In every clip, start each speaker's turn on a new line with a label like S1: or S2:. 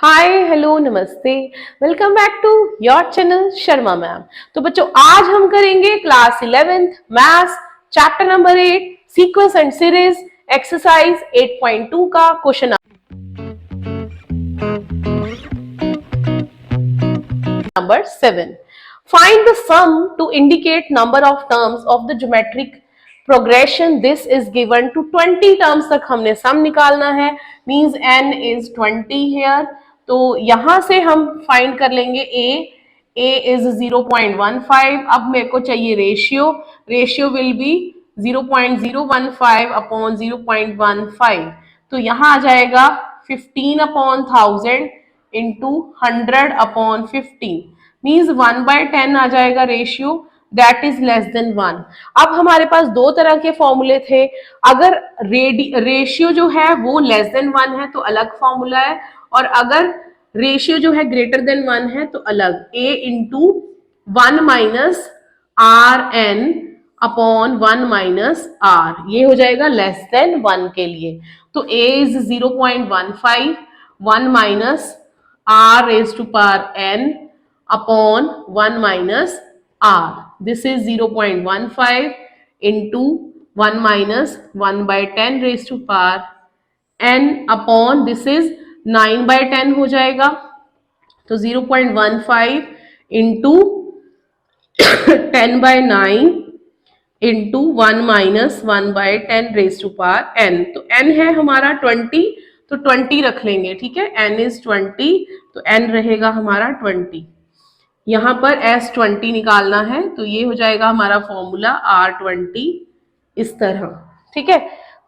S1: Hi hello namaste. Welcome back to your channel Sharma ma'am. तो बच्चों आज हम करेंगे class 11th maths chapter number 8 sequence and series exercise 8.2 का question number 7। Find the sum to indicated number of terms of the geometric progression this is given to 20 terms तक हमने sum निकालना है। Means n is 20 here. तो यहां से हम find कर लेंगे a इज 0.15। अब मेरे को चाहिए रेशियो विल बी 0.015 अपॉन 0.15। तो यहां आ जाएगा 15 अपॉन 1000 इंटू 100 अपॉन 15 मीन्स 1/10 आ जाएगा ratio that is less than 1। अब हमारे पास दो तरह के फॉर्मूले थे। अगर रेशियो जो है वो लेस देन 1 है तो अलग फॉर्मूला है, और अगर रेशियो जो है ग्रेटर देन 1 है तो अलग a into 1 minus r n upon 1 minus r, ये हो जाएगा लेस देन 1 के लिए। तो a is 0.15 1 minus r raised to power n upon 1 minus r. This is 0.15 into 1 minus 1/10 raised to power n upon this is 9/10 हो जाएगा। तो 0.15 into 10/9 into 1 minus 1/10 raise to power n। तो n है हमारा 20, तो 20 रख लेंगे, ठीक है। n इज 20 तो n रहेगा हमारा 20। यहां पर s20 निकालना है तो ये हो जाएगा हमारा फॉर्मूला r20 इस तरह, ठीक है।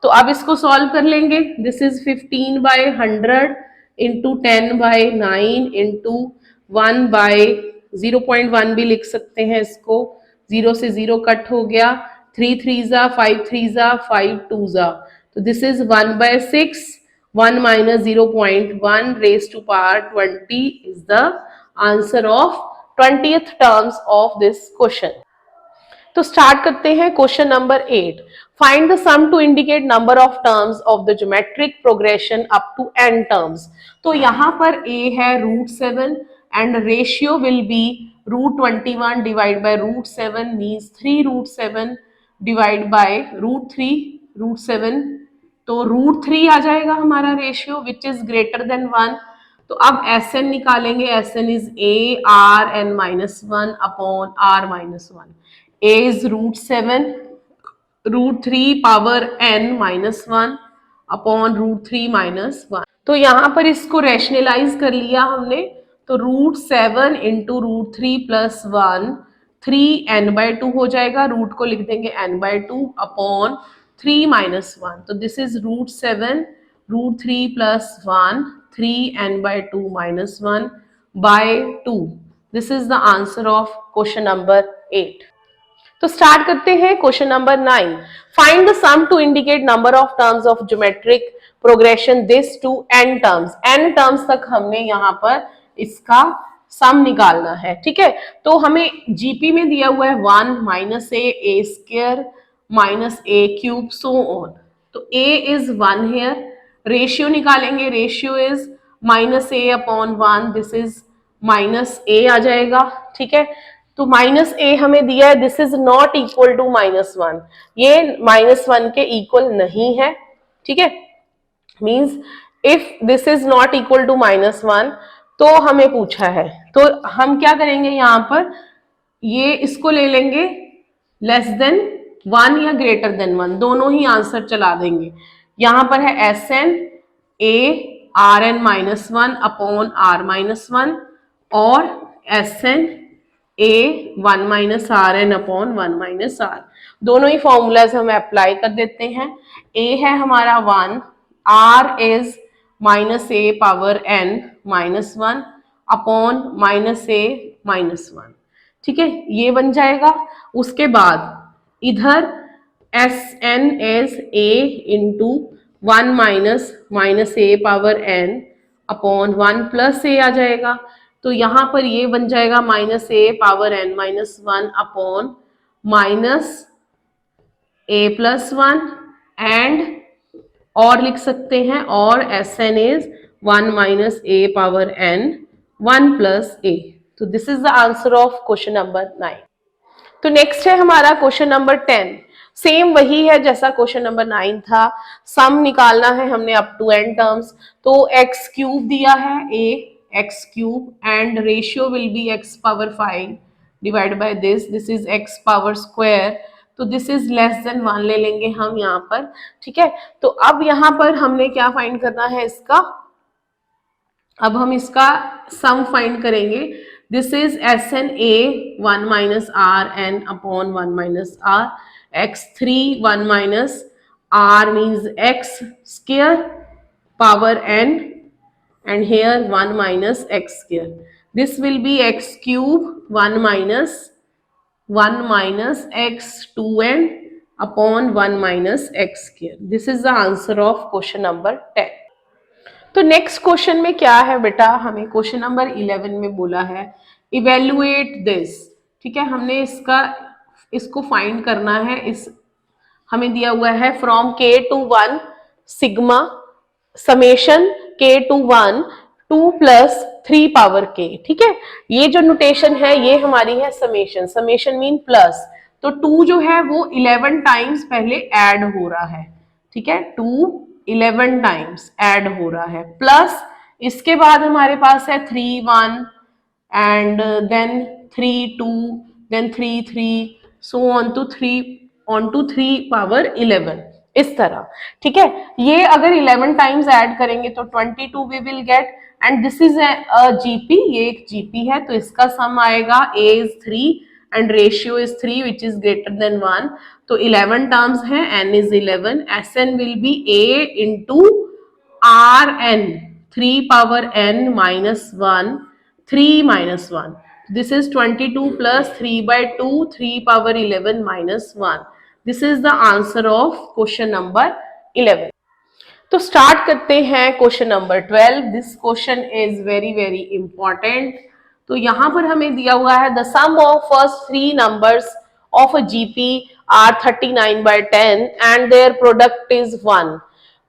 S1: तो अब इसको सॉल्व कर लेंगे। दिस इज 15/100 इंटू 10/9 इंटू 1/0.1 भी लिख सकते हैं इसको। 0 से 0 कट हो गया, 3 3 5 3 5 2 तो this is 1/6 1 minus 0.1 raised to power 20 is the answer of 20th terms of this question. तो स्टार्ट करते हैं question number 8। Find the sum to indicated number of terms of the geometric progression up to n terms. तो यहाँ पर a है √7 and ratio will be √21 divide by √7 means 3√7 divide by √3 √7। तो √3 आ जाएगा हमारा ratio which is greater than 1। तो अब Sn निकालेंगे। Sn is a r n minus 1 upon r minus 1। a is √7 √3 power n minus 1 upon √3 minus 1। तो यहां पर इसको रैशनलाइज कर लिया हमने। तो √7 इंटू √3 प्लस 1 3n/2 हो जाएगा। रूट को लिख देंगे n/2 अपॉन 3 माइनस 1। तो this is √7 √3 plus 1 3n/2 minus 1 by 2। This is the answer of question number 8। तो स्टार्ट करते हैं question number 9। Find the sum to indicated number of terms of geometric progression this to n terms. n terms तक हमने यहाँ पर इसका सम निकालना है, ठीक है। तो हमें जीपी में दिया हुआ है 1 minus a square minus a cube so on. तो a इज 1 हेयर। रेशियो निकालेंगे। Ratio is minus a upon 1, this is minus a आ जाएगा, ठीक है। तो माइनस a हमें दिया है, this is not equal to -1, ये -1 के इक्वल नहीं है, ठीक है। Means if this is not equal to -1 तो हमें पूछा है, तो हम क्या करेंगे यहाँ पर, ये इसको ले लेंगे लेस देन 1 या ग्रेटर देन 1, दोनों ही आंसर चला देंगे। यहां पर है Sn a rn minus 1 upon r minus 1 और Sn a 1 minus rn upon 1 minus r। दोनों ही फॉर्मूलाज हम अप्लाई कर देते हैं। a है हमारा 1, r is minus a power n minus 1 upon minus a minus 1, ठीक है, ये बन जाएगा। उसके बाद इधर Sn is a into 1 minus a power n upon 1 plus a आ जाएगा। तो यहां पर ये बन जाएगा minus a power n minus 1 upon minus a plus 1 and और लिख सकते हैं और Sn is 1 minus a power n 1 plus a. तो this is the answer of question number 9. तो नेक्स्ट है हमारा क्वेश्चन नंबर 10. सेम वही है जैसा क्वेश्चन नंबर 9 था. सम निकालना है हमने अप टू n टर्म्स. तो x क्यूब दिया है a x cube and ratio will B x power 5 divide by this is x power square. तो दिस इज लेस देन 1 ले लेंगे हम यहाँ पर. ठीक है. तो अब यहाँ पर हमने क्या फाइंड करना है इसका. अब हम इसका सम फाइंड करेंगे. This is S n a 1 minus r n upon 1 minus r. x3 1 minus r means x square power n and here 1 minus x square. This will be x cube 1 minus x 2n upon 1 minus x square. This is the answer of question number 10. तो next question में क्या है बेटा. हमें question number 11 में बोला है evaluate this. ठीक है. हमने इसको फाइंड करना है. हमें दिया हुआ है from k to 1 sigma summation k to 1 2 plus 3 power k. ठीक है. ये जो नोटेशन है ये हमारी है समेशन. Summation mean plus. तो 2 जो है वो 11 टाइम्स पहले ऐड हो रहा है. ठीक है. 2 11 टाइम्स ऐड हो रहा है. प्लस इसके बाद हमारे पास है 3 1 and then 3 2 then 3 3 so on to 3 power 11 इस तरह. ठीक है. ये अगर 11 टाइम्स ऐड करेंगे तो 22 we will get and this is a GP. ये एक GP है तो इसका सम आएगा a is 3 and ratio is 3 which is greater than 1. तो 11 टर्म्स हैं. n is 11. Sn will be a into Rn 3 power n minus 1 3 minus 1. This is 22 plus 3 by 2 3 power 11 minus 1. This is the answer of question number 11. तो start करते हैं question number 12. This question is very very important. तो यहाँ पर हमें दिया हुआ है the sum of first 3 numbers of a GP are 39 by 10 and their product is 1.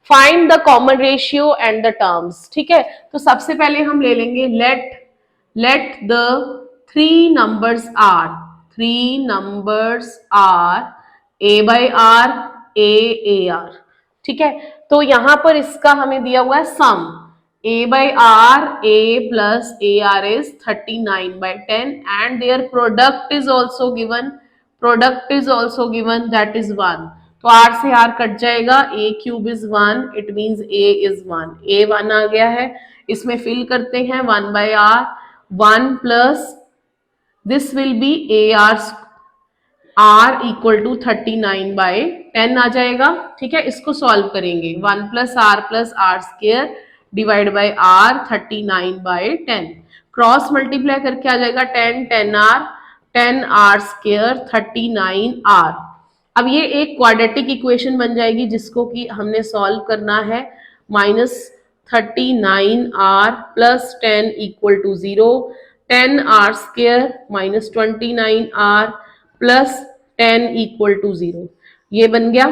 S1: Find the common ratio and the terms. ठीक है. तो सबसे पहले हम ले लेंगे let the 3 numbers are a by r a r. ठीक है. तो यहां पर इसका हमें दिया हुआ है सम a by r a plus a r is 39 by 10 and their product is also given that is 1. तो r से r कट जाएगा. a cube is 1 it means a is 1. a 1 आ गया है. इसमें फिल करते हैं 1 by r 1 plus this will be r equal to 39 by 10 आ जाएगा. ठीक है. इसको सॉल्व करेंगे 1 plus r square divide by r 39 by 10. Cross multiply करके आ जाएगा 10 r square 39r. अब ये एक क्वाड्रेटिक इक्वेशन बन जाएगी जिसको कि हमने सॉल्व करना है. -39r plus 10 equal to 0. 10r square minus 29r plus 10 equal to 0. ये बन गया.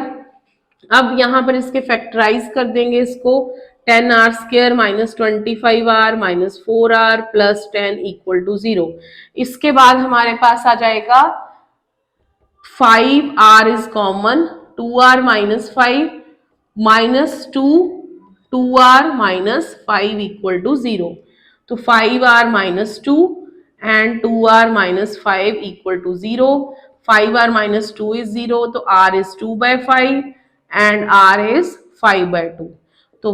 S1: अब यहाँ पर इसके फैक्टराइज कर देंगे इसको. 10r square minus 25r minus 4r plus 10 equal to 0. इसके बाद हमारे पास आ जाएगा 5r is common. 2r minus 5 minus 2r minus 5 equal to 0. तो 5r minus 2 and 2r minus 5 equal to 0. 5r minus 2 is 0. तो r is 2 by 5 and r is 5 by 2. तो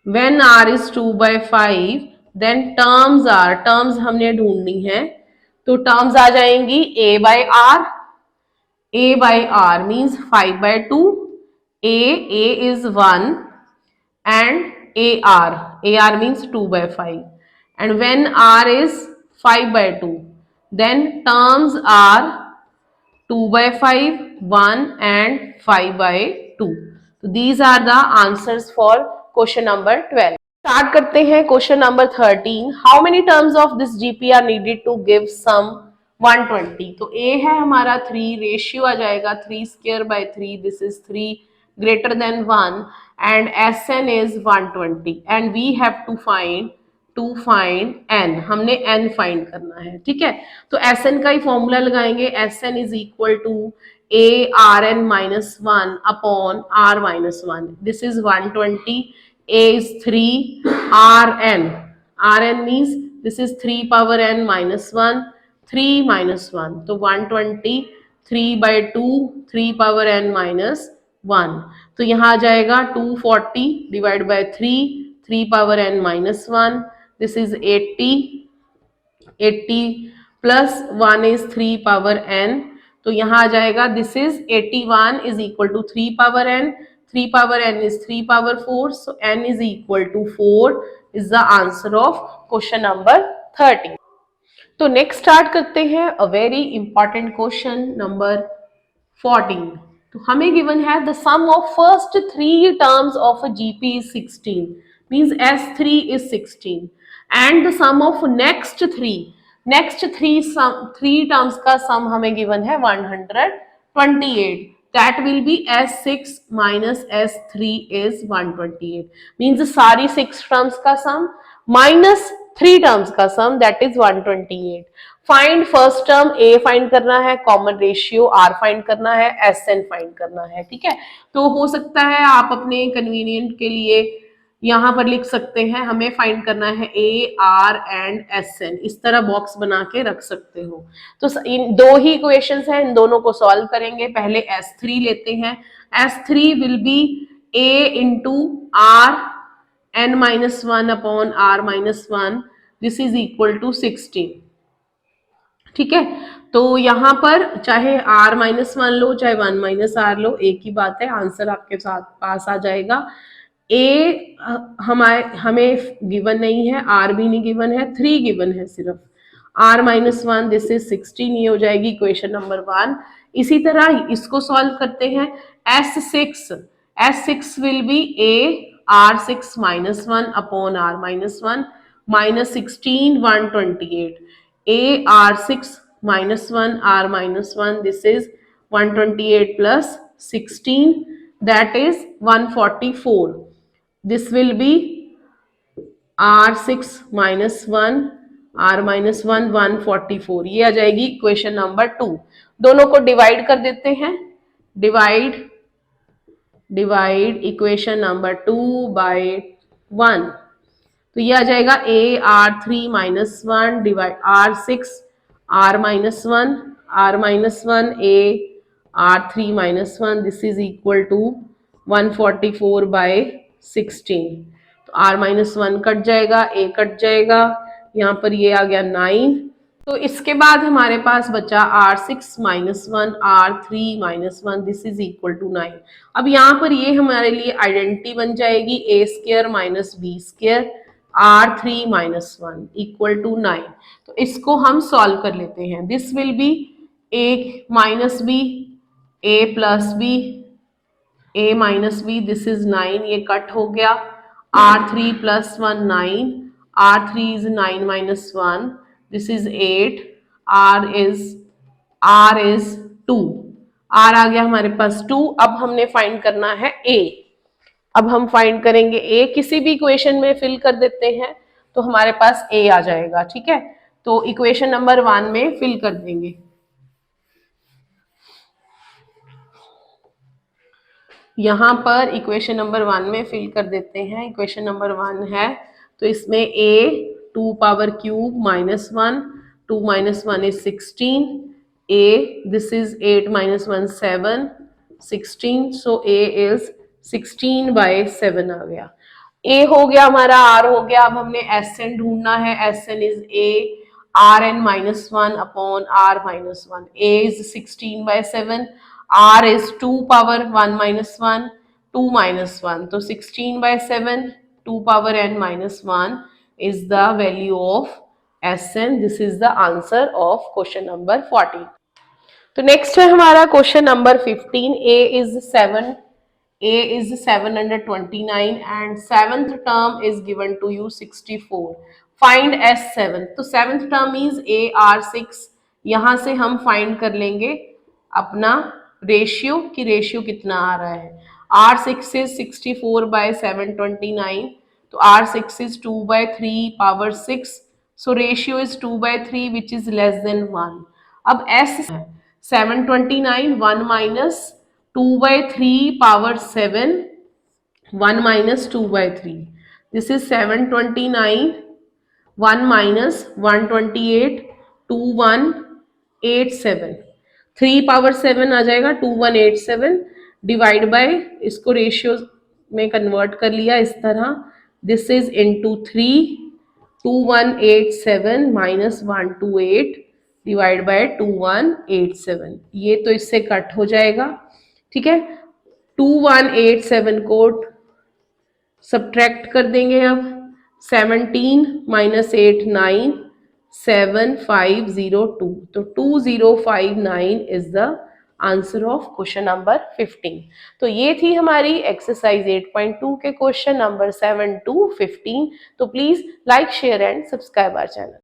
S1: when r is 2 by 5 then terms हमने ढूंढनी है. तो terms आ जाएंगी a by r means 5 by 2. a is 1 and AR means 2 by 5. And when R is 5 by 2, then terms are 2 by 5, 1 and 5 by 2. So these are the answers for question number 12. Start करते हैं question number 13. How many terms of this GP are needed to give sum 120? तो A है हमारा 3, ratio आ जाएगा 3 square by 3. This is 3. greater than 1 and Sn is 120 and we have to find n, हमने n find करना है, ठीक है। तो Sn का ही फॉर्मूला लगाएंगे, Sn is equal to a Rn minus 1 upon r minus 1. This is 120, a is 3, Rn means this is 3 power n minus 1, 3 minus 1, तो 120, 3 by 2, 3 power n minus 1, तो यहाँ आ जाएगा 240 divide by 3 power n minus 1, this is 80 plus 1 is 3 power n, तो यहाँ आ जाएगा this is 81 is equal to 3 power n, 3 power n is 3 power 4, so n is equal to 4 is the answer of question number 30। तो next start करते हैं a very important question number 14। तो हमें given है the sum of first 3 terms of a GP is 16, means S3 is 16 and the sum of next three terms का sum हमें given है 128, that will be S6 minus S3 is 128, means सारी 6 terms का sum minus 3 terms का sum that is 128। Find first term a find करना है, common ratio r find करना है, Sn फाइंड करना है, ठीक है। तो हो सकता है आप अपने कन्वीनियंट के लिए यहाँ पर लिख सकते हैं हमें फाइंड करना है a, r एंड Sn, इस तरह बॉक्स बना के रख सकते हो। तो इन दो ही इक्वेशंस हैं, इन दोनों को सॉल्व करेंगे। पहले S3 लेते हैं, S3 will be a into r n minus 1 upon r minus 1, this is equal to 16, ठीक है। तो यहाँ पर चाहे r माइनस 1 लो चाहे 1 माइनस r लो, एक ही बात है, आंसर आपके साथ पास आ जाएगा। ए हमें गिवन नहीं है, आर भी नहीं गिवन है, 3 गिवन है सिर्फ, आर माइनस 1 दिस इज 16, ये हो जाएगी इक्वेशन नंबर 1। इसी तरह इसको सॉल्व करते हैं, S6 will be A R6 minus 1 upon R minus 1 minus 16 128, a R6 minus 1 R minus 1, this is 128 plus 16, that is 144, this will be R6 minus 1 R minus 1 144, ये आ जाएगी इक्वेशन नंबर 2। दोनों को divide कर देते हैं, divide equation number 2 bye 1, तो ये आ जाएगा a R3 minus 1 divide R6 R minus 1 a R3 minus 1, this is equal to 144 by 16, तो R minus 1 कट जाएगा, a कट जाएगा, यहाँ पर ये आ गया 9। तो इसके बाद हमारे पास बचा R6 minus 1 R3 minus 1, this is equal to 9। अब यहाँ पर ये हमारे लिए आइडेंटिटी बन जाएगी a square minus b square R3 minus 1 equal to 9। तो इसको हम सॉल्व कर लेते हैं, this will be a minus b, a plus b, a minus b, this is 9, ये कट हो गया, R3 plus 1 9, R3 is 9 minus 1, this is 8, R is 2, R आ गया हमारे पास 2। अब हमने फाइंड करना है a, अब हम फाइंड करेंगे a, किसी भी इक्वेशन में फिल कर देते हैं तो हमारे पास a आ जाएगा, ठीक है। तो इक्वेशन नंबर 1 में फिल कर देंगे, यहां पर इक्वेशन नंबर 1 में फिल कर देते हैं। इक्वेशन नंबर 1 है तो इसमें a 2 power cube minus 1, 2 minus 1 is 16, a this is 8 minus 1 7, 16, so a is 16 by 7 आ गया, a हो गया हमारा, r हो गया। अब हमने Sn ढूंढना है, Sn is a Rn minus 1 upon r minus 1, a is 16 by 7, r is 2 power 1 minus 1, 2 minus 1, तो 16 by 7, 2 power n minus 1 is the value of Sn, this is the answer of question number 14। तो next है हमारा question number 15, a is 729 and seventh term is given to you 64, find S7। तो seventh term is a R6, यहां से हम find कर लेंगे अपना रेशियो, कि रेशियो कितना आ रहा है, R6 is 64 by 729. तो R6 is 2 by 3 power 6. So ratio is 2 by 3 which is less than 1. अब S 729 1 minus 2 by 3 power 7 1 minus 2 by 3. This is 729 1 minus 128 2187 3 power 7 आ जाएगा 2187 डिवाइड बाय इसको रेशियो में कन्वर्ट कर लिया इस तरह this is into 3 2187 minus 128 divide by 2187 ये तो इससे कट हो जाएगा ठीक है 2187 को सब्ट्रैक्ट कर देंगे अब 17 माइनस 8 9 7502 तो 2059 is the answer of question number 15। तो ये थी हमारी एक्सरसाइज 8.2 के क्वेश्चन नंबर 7 to 15। तो please like share and subscribe our channel.